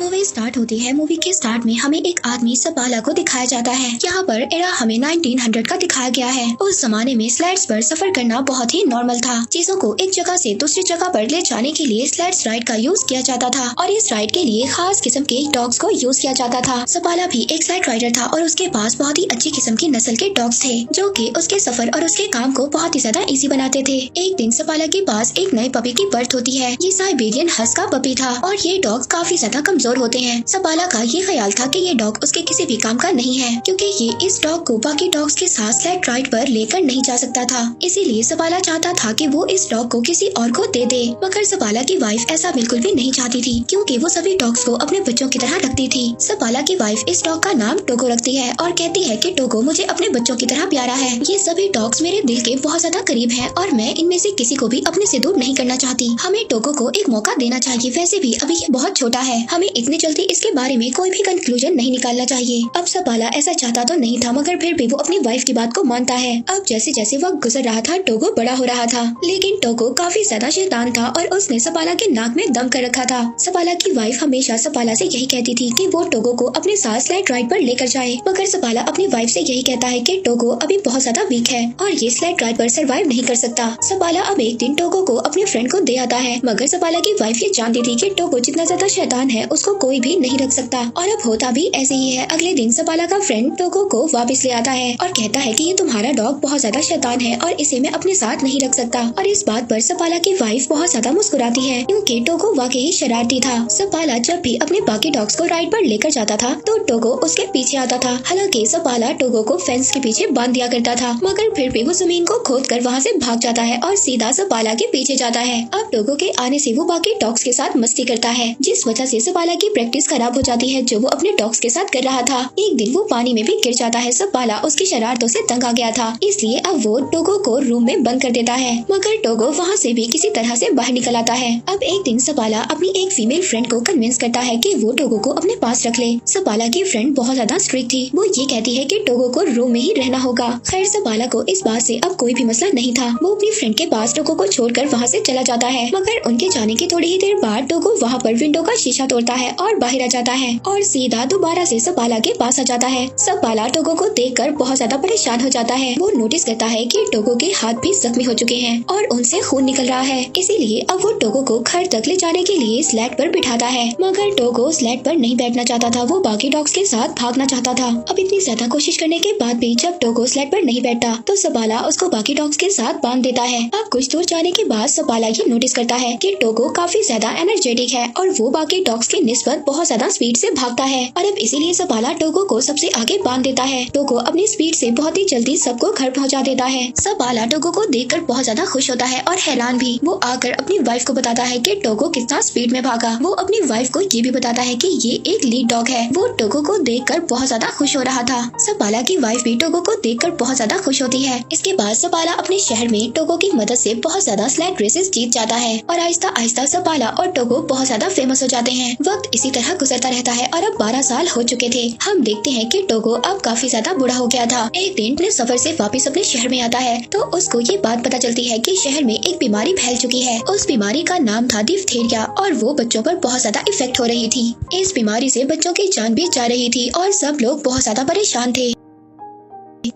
Movie start होती है। Movie के स्टार्ट में हमें एक आदमी सपाला को दिखाया जाता है। यहाँ पर एरा हमें 1900 का दिखाया गया है। उस जमाने में स्लेड्स पर सफर करना बहुत ही नॉर्मल था। चीजों को एक जगह से दूसरी जगह पर ले जाने के लिए स्लेड्स राइड का यूज किया जाता था और इस राइड के लिए खास किस्म के डॉग्स को यूज किया जाता था। सपाला भी एक स्लेड राइडर था और उसके पास बहुत ही अच्छी किस्म की नस्ल के डॉग्स थे जो कि उसके सफर और उसके काम को बहुत ही ज्यादा इजी बनाते थे। एक दिन सपाला के पास एक नए पपी की बर्थ होती है। ये साइबेरियन हस्क का पपी था और ये डॉग काफी ज्यादा कमजोर होते हैं। सपाला का ये ख्याल था कि ये डॉग उसके किसी भी काम का नहीं है क्योंकि ये इस डॉग को बाकी डॉग्स के साथ स्लेड राइड पर लेकर नहीं जा सकता था। इसीलिए सपाला चाहता था कि वो इस डॉग को किसी और को दे दे, मगर सपाला की वाइफ ऐसा बिल्कुल भी नहीं चाहती थी क्योंकि वो सभी डॉग्स को अपने बच्चों की तरह रखती थी। सपाला की वाइफ इस डॉग का नाम टोगो रखती है और कहती है कि टोगो मुझे अपने बच्चों की तरह प्यारा है। ये सभी डॉग्स मेरे दिल के बहुत ज्यादा करीब हैं और मैं इनमें से किसी को भी अपने से दूर नहीं करना चाहती। हमें टोगो को एक मौका देना चाहिए। वैसे भी अभी ये बहुत छोटा है, हमें इतनी जल्दी इसके बारे में कोई भी कंक्लूजन नहीं निकालना चाहिए। अब सपाला ऐसा चाहता तो नहीं था मगर फिर भी वो अपनी वाइफ की बात को मानता है। अब जैसे जैसे वक्त गुजर रहा था टोगो बड़ा हो रहा था, लेकिन टोगो काफी ज्यादा शैतान था और उसने सपाला के नाक में दम कर रखा था। सपाला की वाइफ हमेशा सपाला से यही कहती थी कि वो टोगो को अपने साथ स्लेड राइड पर लेकर जाए, मगर सपाला अपनी वाइफ से यही कहता है कि टोगो अभी बहुत ज्यादा वीक है और ये स्लेड राइड पर सर्वाइव नहीं कर सकता। सपाला अब एक दिन टोगो को अपने फ्रेंड को दे आता है, मगर सपाला की वाइफ ये जानती थी कि टोगो जितना ज्यादा शैतान है उसको कोई भी नहीं रख सकता और अब होता भी ऐसे ही है। अगले दिन सपाला का फ्रेंड टोगो को वापस ले आता है और कहता है कि ये तुम्हारा डॉग बहुत ज्यादा शैतान है और इसे मैं अपने साथ नहीं रख सकता। और इस बात पर सपाला की वाइफ बहुत ज्यादा मुस्कुराती है क्योंकि टोगो वाकई शरारती था। सपाला जब भी अपने बाकी डॉग्स को राइड पर लेकर जाता था तो टोगो उसके पीछे आता था। हालांकि सपाला टोगो को फेंस के पीछे बांध दिया करता था, मगर फिर भी वो जमीन को खोद कर वहाँ से भाग जाता है और सीधा सपाला के पीछे जाता है। अब टोगो के आने से वो बाकी डॉग्स के साथ मस्ती करता है, जिस वजह से सपाला की प्रैक्टिस खराब हो जाती है जो वो अपने डॉग्स के साथ कर रहा था। एक दिन वो पानी में भी गिर जाता है। सपाला उसकी शरारतों से तंग आ गया था, इसलिए अब वो टोगो को रूम में बंद कर देता है, मगर टोगो वहाँ से भी किसी तरह से बाहर निकल आता है। अब एक दिन सपाला अपनी एक फीमेल फ्रेंड को कन्विंस करता है कि वो टोगो को अपने पास रख ले। सपाला की फ्रेंड बहुत ज्यादा स्ट्रिक्ट थी, वो ये कहती है कि टोगो को रूम में ही रहना होगा। खैर सपाला को इस बात से अब कोई भी मसला नहीं था। वो अपनी फ्रेंड के पास टोगो को छोड़कर वहाँ से चला जाता है, मगर उनके जाने की थोड़ी ही देर बाद टोगो वहाँ पर विंडो का शीशा तोड़ता है और बाहर आ जाता है और सीधा दोबारा से सपाला के पास आ जाता है। सपाला टोगो को देखकर बहुत ज्यादा परेशान हो जाता है। वो नोटिस करता है कि टोगो के हाथ भी जख्मी हो चुके हैं और उनसे खून निकल रहा है, इसीलिए अब वो टोगो को घर तक ले जाने के लिए स्लेड पर बिठाता है, मगर टोगो स्लेड पर नहीं बैठना चाहता था। वो बाकी डॉग्स के साथ भागना चाहता था। अब इतनी ज्यादा कोशिश करने के बाद भी जब टोगो स्लेड पर नहीं बैठता तो सपाला उसको बाकी डॉग्स के साथ बांध देता है। अब कुछ दूर जाने के बाद सपाला ये नोटिस करता है कि टोगो काफी ज्यादा एनर्जेटिक है और वो बाकी डॉग्स की निस्बत बहुत ज्यादा स्पीड से भागता है और अब इसीलिए सपाला टोगो को सबसे आगे बांध देता है। टोगो अपनी स्पीड से बहुत ही जल्दी सबको घर पहुंचा देता है। सपाला टोगो को देखकर बहुत ज्यादा खुश होता है और हैरान भी। वो आकर अपनी वाइफ को बताता है कि टोगो कितना स्पीड में भागा। वो अपनी वाइफ को ये भी बताता है कि ये एक लीड डॉग है। वो टोगो को देखकर बहुत ज्यादा खुश हो रहा था। सपाला की वाइफ भी टोगो को देखकर बहुत ज्यादा खुश होती है। इसके बाद सपाला अपने शहर में टोगो की मदद से बहुत ज्यादा स्लेड रेसेस जीत जाता है और आहिस्ता आहिस्ता सपाला और टोगो बहुत ज्यादा फेमस हो जाते हैं। वक्त इसी तरह गुजरता रहता है और अब 12 साल हो चुके थे। हम देखते हैं कि टोगो अब काफी ज्यादा बूढ़ा हो गया था। एक दिन अपने सफर से वापस अपने शहर में आता है तो उसको ये बात पता चलती है कि शहर में एक बीमारी फैल चुकी है। उस बीमारी का नाम था डिप्थीरिया और वो बच्चों पर बहुत ज्यादा इफेक्ट हो रही थी। इस बीमारी से बच्चों की जान भी जा रही थी और सब लोग बहुत ज्यादा परेशान थे।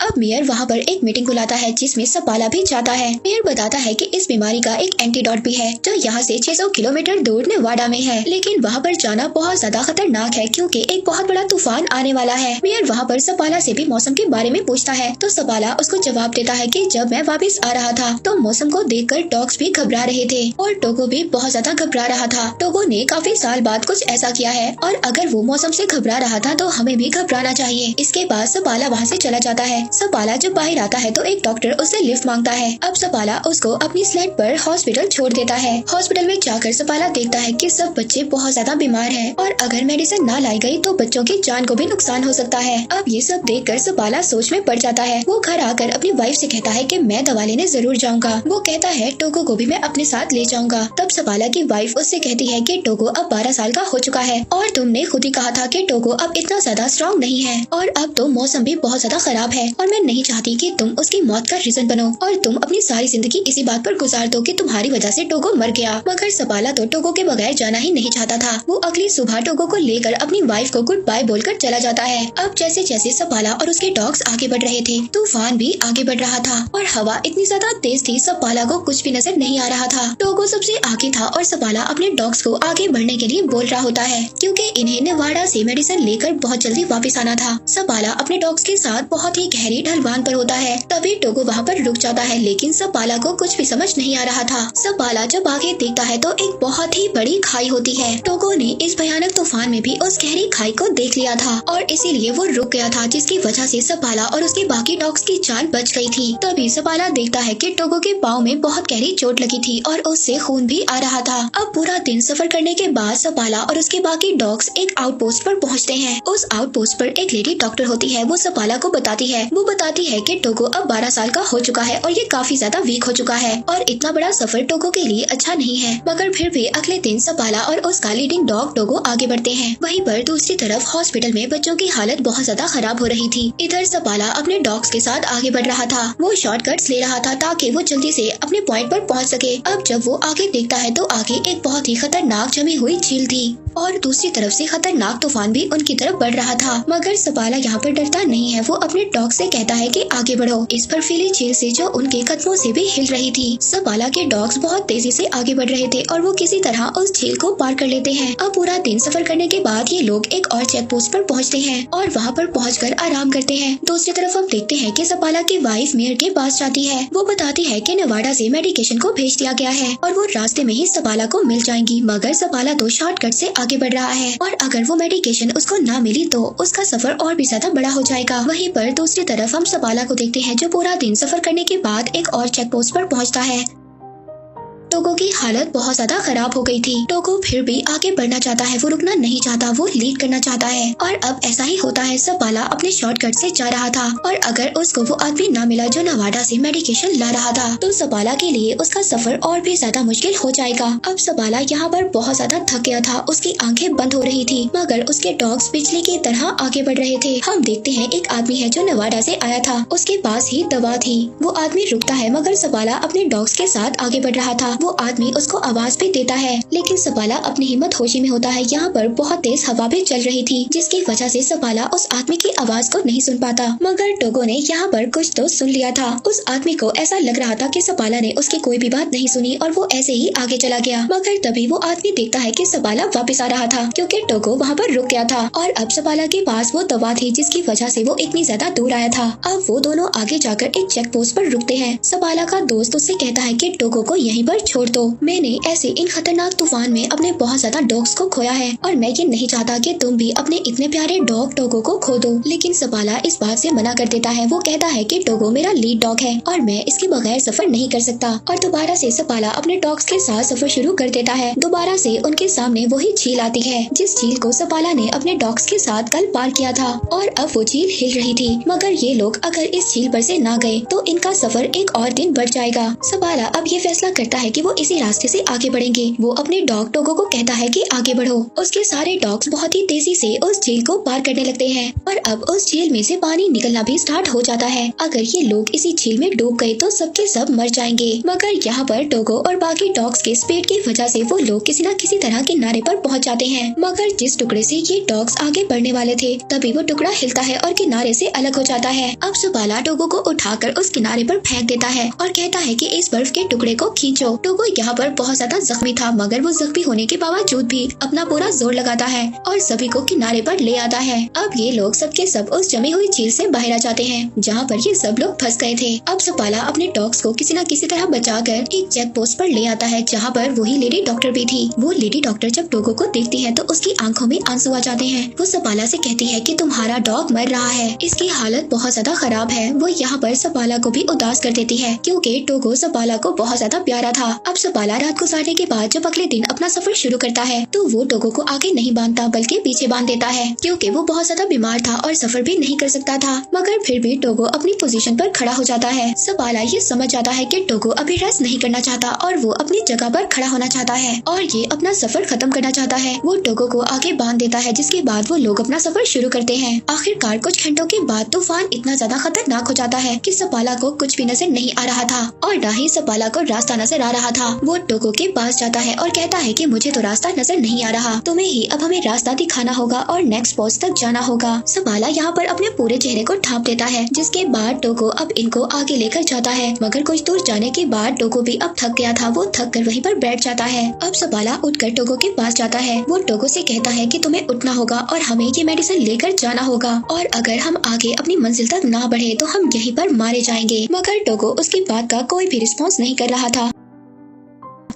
अब मेयर वहाँ पर एक मीटिंग बुलाता है जिसमें सपाला भी जाता है। मेयर बताता है कि इस बीमारी का एक एंटीडोट भी है जो यहाँ से 600 किलोमीटर दूर नेवाडा में है, लेकिन वहाँ पर जाना बहुत ज्यादा खतरनाक है क्योंकि एक बहुत बड़ा तूफान आने वाला है। मेयर वहाँ पर सपाला से भी मौसम के बारे में पूछता है तो सपाला उसको जवाब देता है कि जब मैं वापस आ रहा था तो मौसम को देखकर डॉग्स भी घबरा रहे थे और टोगो भी बहुत ज्यादा घबरा रहा था। टोगो ने काफी साल बाद कुछ ऐसा किया है और अगर वो मौसम से घबरा रहा था तो हमें भी घबराना चाहिए। इसके बाद सपाला वहाँ से चला जाता है। सपाला जब बाहर आता है तो एक डॉक्टर उससे लिफ्ट मांगता है। अब सपाला उसको अपनी स्लेड पर हॉस्पिटल छोड़ देता है। हॉस्पिटल में जाकर सपाला देखता है कि सब बच्चे बहुत ज्यादा बीमार हैं और अगर मेडिसिन ना लाई गई तो बच्चों की जान को भी नुकसान हो सकता है। अब ये सब देखकर सपाला सोच में पड़ जाता है। वो घर आकर अपनी वाइफ से कहता है कि मैं दवा लेने जरूर जाऊंगा। वो कहता है टोगो को भी मैं अपने साथ ले जाऊंगा। तब सपाला की वाइफ उससे कहती है कि टोगो अब 12 साल का हो चुका है और तुमने खुद ही कहा था कि टोगो अब इतना ज्यादा स्ट्रॉन्ग नहीं है और अब तो मौसम भी बहुत ज्यादा खराब है। और मैं नहीं चाहती कि तुम उसकी मौत का रीजन बनो और तुम अपनी सारी जिंदगी इसी बात पर गुजार दो कि तुम्हारी वजह से टोगो मर गया। मगर सपाला तो टोगो के बगैर जाना ही नहीं चाहता था। वो अगली सुबह टोगो को लेकर अपनी वाइफ को गुड बाय बोलकर चला जाता है। अब जैसे जैसे सपाला और उसके डॉग्स आगे बढ़ रहे थे, तूफान भी आगे बढ़ रहा था और हवा इतनी ज्यादा तेज थी, सपाला को कुछ भी नजर नहीं आ रहा था। टोगो सबसे आगे था और सपाला अपने डॉग्स को आगे बढ़ने के लिए बोल रहा होता है क्योंकि इन्हें नेवाडा से मेडिसिन लेकर बहुत जल्दी वापस आना था। सपाला अपने डॉग्स के साथ बहुत ही गहरी ढलवान पर होता है, तभी टोगो वहाँ पर रुक जाता है, लेकिन सपाला को कुछ भी समझ नहीं आ रहा था। सपाला जब आगे देखता है तो एक बहुत ही बड़ी खाई होती है। टोगो ने इस भयानक तूफान में भी उस गहरी खाई को देख लिया था और इसीलिए वो रुक गया था, जिसकी वजह से सपाला और उसके बाकी डॉग्स की जान बच गई थी। तभी सपाला देखता है कि टोगो के पाँव में बहुत गहरी चोट लगी थी और उससे खून भी आ रहा था। अब पूरा दिन सफर करने के बाद सपाला और उसके बाकी डॉग्स एक आउटपोस्ट पर पहुँचते हैं। उस आउटपोस्ट पर एक लेडी डॉक्टर होती है। वो सपाला को बताती है कि टोगो अब 12 साल का हो चुका है और ये काफी ज्यादा वीक हो चुका है और इतना बड़ा सफर टोगो के लिए अच्छा नहीं है। मगर फिर भी अगले दिन सपाला और उसका लीडिंग डॉग टोगो आगे बढ़ते हैं। वहीं पर दूसरी तरफ हॉस्पिटल में बच्चों की हालत बहुत ज्यादा खराब हो रही थी। इधर सपाला अपने डॉग्स के साथ आगे बढ़ रहा था। वो शॉर्टकट्स ले रहा था ताकि वो जल्दी से अपने पॉइंट पर पहुंच सके। अब जब वो आगे देखता है तो आगे एक बहुत ही खतरनाक जमी हुई झील थी और दूसरी तरफ से खतरनाक तूफान भी उनकी तरफ बढ़ रहा था। मगर सपाला यहाँ पर डरता नहीं है। वो अपने डॉग से कहता है कि आगे बढ़ो इस बर्फीली झील से जो उनके कदमों से भी हिल रही थी। सपाला के डॉग्स बहुत तेजी से आगे बढ़ रहे थे और वो किसी तरह उस झील को पार कर लेते हैं। अब पूरा दिन सफर करने के बाद ये लोग एक और चेक पोस्ट पर पहुँचते हैं और वहाँ पर पहुँचकर आराम करते हैं। दूसरी तरफ हम देखते हैं कि सपाला की वाइफ मेयर के पास जाती है। वो बताती है कि नेवाडा से मेडिकेशन को भेज दिया गया है और वो रास्ते में ही सपाला को मिल जाएंगी। मगर सपाला तो शॉर्टकट से आगे बढ़ रहा है और अगर वो मेडिकेशन उसको ना मिली तो उसका सफर और भी ज्यादा बड़ा हो जाएगा। वहीं पर दूसरी तरफ हम सपाला को देखते हैं जो पूरा दिन सफर करने के बाद एक और चेक पोस्ट पर पहुंचता है। टोगो की हालत बहुत ज्यादा खराब हो गई थी। टोगो फिर भी आगे बढ़ना चाहता है, वो रुकना नहीं चाहता, वो लीड करना चाहता है। और अब ऐसा ही होता है, सपाला अपने शॉर्टकट से जा रहा था और अगर उसको वो आदमी ना मिला जो नेवाडा से मेडिकेशन ला रहा था तो सपाला के लिए उसका सफर और भी ज्यादा मुश्किल हो जाएगा। अब सपाला यहाँ पर बहुत ज्यादा थक गया था, उसकी आंखें बंद हो रही थी मगर उसके डॉग्स बिजली की तरह आगे बढ़ रहे थे। हम देखते हैं एक आदमी है जो नेवाडा से आया था, उसके पास ही दवा थी। वो आदमी रुकता है मगर सपाला अपने डॉग्स के साथ आगे बढ़ रहा था। वो आदमी उसको आवाज भी देता है लेकिन सपाला अपनी हिम्मत होशी में होता है। यहाँ पर बहुत तेज हवा भी चल रही थी जिसकी वजह से सपाला उस आदमी की आवाज को नहीं सुन पाता। मगर टोगो ने यहाँ पर कुछ तो सुन लिया था। उस आदमी को ऐसा लग रहा था कि सपाला ने उसकी कोई भी बात नहीं सुनी और वो ऐसे ही आगे चला गया। मगर तभी वो आदमी देखता है कि सपाला वापस आ रहा था क्योंकि टोगो वहाँ पर रुक गया था और अब सपाला के पास वो दवा थी जिसकी वजह से वो इतनी ज्यादा दूर आया था। अब वो दोनों आगे जाकर एक चेक पोस्ट पर रुकते हैं। सपाला का दोस्त उससे कहता है कि टोगो को यहीं पर छोड़ दो। मैंने ऐसे इन खतरनाक तूफान में अपने बहुत ज्यादा डॉग्स को खोया है और मैं ये नहीं चाहता कि तुम भी अपने इतने प्यारे डॉग टोगो को खो दो। लेकिन सपाला इस बात से मना कर देता है। वो कहता है कि टोगो मेरा लीड डॉग है और मैं इसके बगैर सफर नहीं कर सकता। और दोबारा से सपाला अपने डॉग्स के साथ सफर शुरू कर देता है। दोबारा से उनके सामने वही झील आती है जिस झील को सपाला ने अपने डॉग्स के साथ कल पार किया था और अब वो झील हिल रही थी। मगर ये लोग अगर इस झील पर से ना गए तो इनका सफर एक और दिन बढ़ जाएगा। सपाला अब ये फैसला करता है कि वो इसी रास्ते से आगे बढ़ेंगे। वो अपने डॉग टोगो को कहता है कि आगे बढ़ो। उसके सारे डॉग्स बहुत ही तेजी से उस झील को पार करने लगते हैं और अब उस झील में से पानी निकलना भी स्टार्ट हो जाता है। अगर ये लोग इसी झील में डूब गए तो सबके सब मर जाएंगे। मगर यहाँ पर टोगो और बाकी डॉग्स के स्पीड की वजह से वो लोग किसी न किसी तरह किनारे पर पहुँच जाते हैं। मगर जिस टुकड़े से ये डॉग्स आगे बढ़ने वाले थे तभी वो टुकड़ा हिलता है और किनारे से अलग हो जाता है। अब सपाला टोगो को उठाकर उस किनारे पर फेंक देता है और कहता है कि इस बर्फ के टुकड़े को खींचो। टोगो यहाँ पर बहुत ज्यादा जख्मी था मगर वो जख्मी होने के बावजूद भी अपना पूरा जोर लगाता है और सभी को किनारे पर ले आता है। अब ये लोग सबके सब उस जमी हुई झील से बाहर आ जाते हैं जहाँ पर ये सब लोग फंस गए थे। अब सपाला अपने डॉग्स को किसी न किसी तरह बचाकर एक चेक पोस्ट पर ले आता है जहाँ पर वही लेडी डॉक्टर भी थी। वो लेडी डॉक्टर जब टोगो को देखती है तो उसकी आंखों में आंसू आ जाते हैं। वो सपाला से कहती है कि तुम्हारा डॉग मर रहा है, इसकी हालत बहुत ज्यादा खराब है। वो यहाँ पर सपाला को भी उदास कर देती है क्योंकि टोगो सपाला को बहुत ज्यादा प्यारा था अब सपाला रात गुजारने के बाद जब अगले दिन अपना सफर शुरू करता है तो वो टोगो को आगे नहीं बांधता बल्कि पीछे बांध देता है, क्योंकि वो बहुत ज्यादा बीमार था और सफर भी नहीं कर सकता था। मगर फिर भी टोगो अपनी पोजीशन पर खड़ा हो जाता है। सपाला ये समझ जाता है कि टोगो अभी रेस्ट नहीं करना चाहता और वो अपनी जगह पर खड़ा होना चाहता है और ये अपना सफर खत्म करना चाहता है। वो टोगो को आगे बांध देता है, जिसके बाद वो लोग अपना सफर शुरू करते हैं। आखिरकार कुछ घंटों के बाद तूफान इतना ज्यादा खतरनाक हो जाता है कि सपाला को कुछ भी नजर नहीं आ रहा था और न ही सपाला को रास्ता नजर आ रहा था। वो टोगो के पास जाता है और कहता है कि मुझे तो रास्ता नजर नहीं आ रहा, तुम्हें ही अब हमें रास्ता दिखाना होगा और नेक्स्ट पोस्ट तक जाना होगा। सपाला यहाँ पर अपने पूरे चेहरे को ढांप देता है, जिसके बाद टोगो अब इनको आगे लेकर जाता है। मगर कुछ दूर जाने के बाद टोगो भी अब थक गया था, वो थक कर वहीं पर बैठ जाता है। अब सपाला उठकर टोगो के पास जाता है। वो टोगो से कहता है कि तुम्हें उठना होगा और हमें ये मेडिसिन लेकर जाना होगा और अगर हम आगे अपनी मंजिल तक ना बढ़े तो हम यहीं पर मारे जाएंगे। मगर टोगो उसकी बात का कोई भी रिस्पॉन्स नहीं कर रहा था।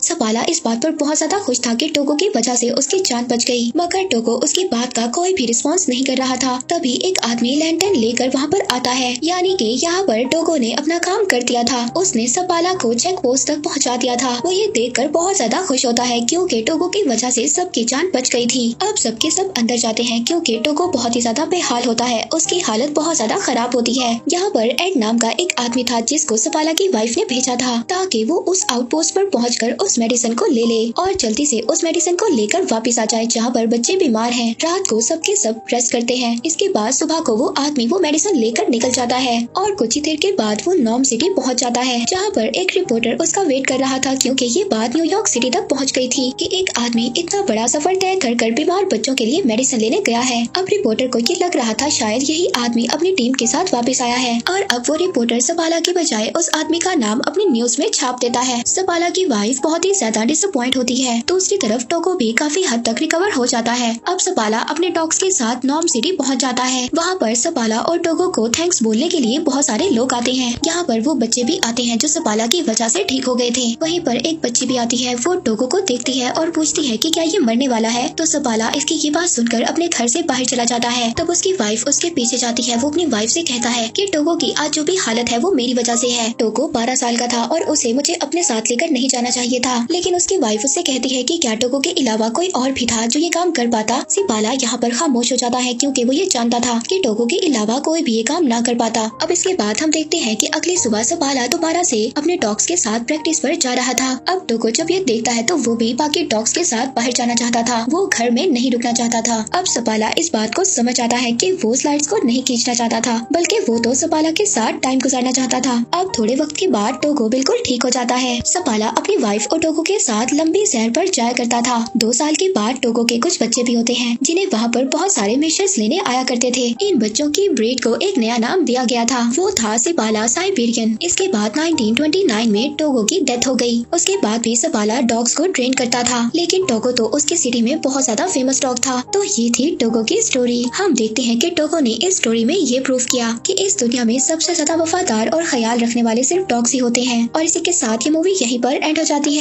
सपाला इस बात पर बहुत ज्यादा खुश था कि टोगो की वजह से उसकी जान बच गई, मगर टोगो उसकी बात का कोई भी रिस्पॉन्स नहीं कर रहा था। तभी एक आदमी लैंटर्न लेकर वहाँ पर आता है, यानी कि यहाँ पर टोगो ने अपना काम कर दिया था। उसने सपाला को चेक पोस्ट तक पहुँचा दिया था। वो ये देखकर बहुत ज्यादा खुश होता है क्योंकि टोगो की वजह से सबकी जान बच गई थी। अब सबके सब अंदर जाते हैं क्योंकि टोगो बहुत ही ज्यादा बेहाल होता है, उसकी हालत बहुत ज्यादा खराब होती है। यहाँ पर एड नाम का एक आदमी था जिसको सपाला की वाइफ ने भेजा था ताकि वो उस आउटपोस्ट पर पहुँचकर उस मेडिसिन को ले ले और जल्दी से उस मेडिसिन को लेकर वापस आ जाए जहाँ पर बच्चे बीमार हैं। रात को सबके सब रेस्ट करते हैं। इसके बाद सुबह को वो आदमी वो मेडिसिन लेकर निकल जाता है और कुछ ही देर के बाद वो नॉर्म सिटी पहुँच जाता है, जहाँ पर एक रिपोर्टर उसका वेट कर रहा था क्योंकि ये बात न्यूयॉर्क सिटी तक पहुँच गई थी कि एक आदमी इतना बड़ा सफर तय कर बीमार बच्चों के लिए मेडिसिन लेने गया है। अब रिपोर्टर को ये लग रहा था शायद यही आदमी अपनी टीम के साथ वापस आया है और अब वो रिपोर्टर सपाला के बजाय उस आदमी का नाम अपनी न्यूज में छाप देता है। सपाला की वाइफ बहुत ही ज्यादा डिसअपॉइंट होती है। दूसरी तरफ टोगो भी काफी हद तक रिकवर हो जाता है। अब सपाला अपने डॉग्स के साथ नॉर्म सिटी पहुंच जाता है। वहां पर सपाला और टोगो को थैंक्स बोलने के लिए बहुत सारे लोग आते हैं। यहाँ पर वो बच्चे भी आते हैं जो सपाला की वजह से ठीक हो गए थे। वहीं पर एक बच्ची भी आती है, वो टोगो को देखती है और पूछती है कि क्या ये मरने वाला है। तो सपाला इसकी ये बात सुनकर अपने घर से बाहर चला जाता है। तब उसकी वाइफ उसके पीछे जाती है। वो अपनी वाइफ से कहता है कि टोगो की आज जो भी हालत है वो मेरी वजह से है। टोगो 12 साल का था और उसे मुझे अपने साथ लेकर नहीं जाना चाहिए था, लेकिन उसकी वाइफ उससे कहती है कि क्या टोगो के अलावा कोई और भी था जो ये काम कर पाता। सपाला यहाँ पर खामोश हो जाता है क्योंकि वो ये जानता था कि टोगो के अलावा कोई भी ये काम ना कर पाता। अब इसके बाद हम देखते हैं कि अगली सुबह सपाला दोबारा से अपने डॉग्स के साथ प्रैक्टिस पर जा रहा था। अब टोगो जब ये देखता है तो वो भी बाकी डॉग्स के साथ बाहर जाना चाहता था, वो घर में नहीं रुकना चाहता था। अब सपाला इस बात को समझ आता है कि वो स्लाइड्स को नहीं खींचना चाहता था, बल्कि वो तो सपाला के साथ टाइम गुजारना चाहता था। अब थोड़े वक्त के बाद टोगो बिल्कुल ठीक हो जाता है। सपाला अपनी वाइफ और टोगो के साथ लंबी सैर पर जाया करता था। 2 साल के बाद टोगो के कुछ बच्चे भी होते हैं जिन्हें वहाँ पर बहुत सारे मिशंस लेने आया करते थे। इन बच्चों की ब्रीड को एक नया नाम दिया गया था, वो था सपाला साइबेरियन। इसके बाद 1929 में टोगो की डेथ हो गई। उसके बाद भी सपाला डॉग्स को ट्रेन करता था, लेकिन टोगो तो उसकी सिटी में बहुत ज्यादा फेमस डॉग था। तो ये थी टोगो की स्टोरी। हम देखते हैं कि टोगो ने इस स्टोरी में ये प्रूव किया कि इस दुनिया में सबसे ज्यादा वफादार और ख्याल रखने वाले सिर्फ डॉग्स ही होते हैं। और इसी के साथ ये मूवी यहीं पर एंड हो जाती है।